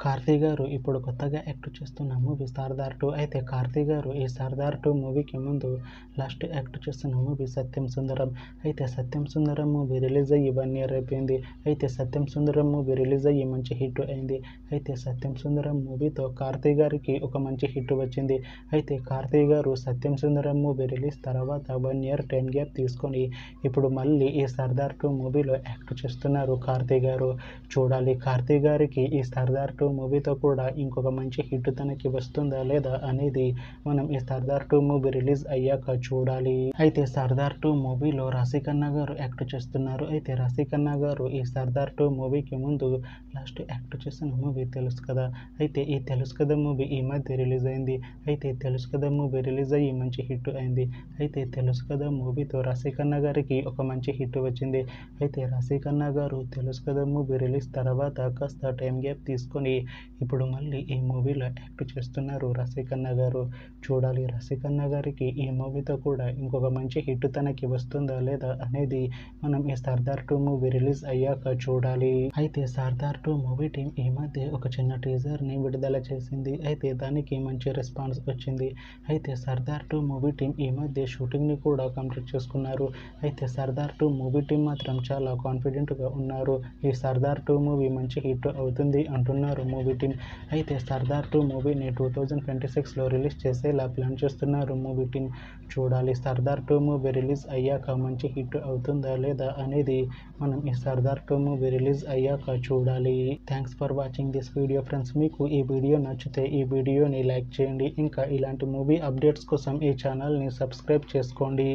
కార్తీ గారు ఇప్పుడు కొత్తగా యాక్ట్ చేస్తున్న మూవీ సర్దార్ 2. అయితే కార్తీ గారు ఈ సర్దార్ 2 మూవీకి ముందు లాస్ట్ యాక్ట్ చేస్తున్న మూవీ సత్యం సుందరం. అయితే సత్యం సుందరం మూవీ రిలీజ్ అయ్యి 1 year అయిపోయింది. అయితే సత్యం సుందరం మూవీ రిలీజ్ అయ్యి మంచి హిట్ అయింది. అయితే సత్యం సుందరం మూవీతో కార్తీ గారికి ఒక మంచి హిట్ వచ్చింది. అయితే కార్తీ గారు సత్యం సుందరం మూవీ రిలీజ్ తర్వాత 1 year టైం గ్యాప్ తీసుకొని ఇప్పుడు మళ్ళీ ఈ సర్దార్ 2 మూవీలో యాక్ట్ చేస్తున్నారు కార్తీ గారు. చూడాలి కార్తీ గారికి ఈ సర్దార్ 2 మూవీతో కూడా ఇంకొక మంచి హిట్ తనకి వస్తుందా లేదా అనేది మనం ఈ సర్దార్ 2 మూవీ రిలీజ్ అయ్యాక చూడాలి. అయితే సర్దార్ 2 మూవీలో రాశిఖన్నా గారు యాక్ట్ చేస్తున్నారు. అయితే రాశిఖన్నా గారు ఈ సర్దార్ 2 మూవీకి ముందు లాస్ట్ యాక్ట్ చేసిన మూవీ తెలుసు కదా. అయితే ఈ తెలుసు కదా మూవీ ఈ మధ్య రిలీజ్ అయింది. అయితే తెలుసు కదా మూవీ రిలీజ్ అయ్యి మంచి హిట్ అయింది. అయితే తెలుసు కదా మూవీతో రాశిఖన్నా గారికి ఒక మంచి హిట్ వచ్చింది. అయితే రాశిఖన్నా గారు తెలుసు కదా మూవీ రిలీజ్ తర్వాత కాస్త టైం గ్యాప్ తీసుకొని ఇప్పుడు మళ్ళీ ఈ మూవీలో యాక్ట్ చేస్తున్నారు రాశిఖన్నా గారు. చూడాలి రాశిఖన్నా గారికి ఈ మూవీతో కూడా ఇంకొక మంచి హిట్ తనకి వస్తుందా లేదా అనేది మనం ఈ సర్దార్ 2 మూవీ రిలీజ్ అయ్యాక చూడాలి. అయితే సర్దార్ 2 మూవీ టీం ఈ మధ్య ఒక చిన్న టీజర్ని విడుదల చేసింది. అయితే దానికి మంచి రెస్పాన్స్ వచ్చింది. అయితే సర్దార్ 2 మూవీ టీం ఈ మధ్య షూటింగ్ని కూడా కంప్లీట్ చేసుకున్నారు. అయితే సర్దార్ 2 మూవీ టీం మాత్రం చాలా కాన్ఫిడెంట్గా ఉన్నారు. ఈ సర్దార్ 2 మూవీ మంచి హిట్ అవుతుంది అంటున్నారు మూవీ టీం. అయితే సర్దార్ 2 మూవీని 2026లో రిలీజ్ చేసేలా ప్లాన్ చేస్తున్నారు మూవీ టీం. చూడాలి సర్దార్ 2 మూవీ రిలీజ్ అయ్యాక మంచి హిట్ అవుతుందా లేదా అనేది మనం ఈ సర్దార్ 2 మూవీ రిలీజ్ అయ్యాక చూడాలి. Thanks for watching this video friends. మీకు ఈ వీడియో నచ్చితే ఈ వీడియోని లైక్ చేయండి. ఇంకా ఇలాంటి మూవీ అప్డేట్స్ కోసం ఈ ఛానల్ని సబ్స్క్రైబ్ చేసుకోండి.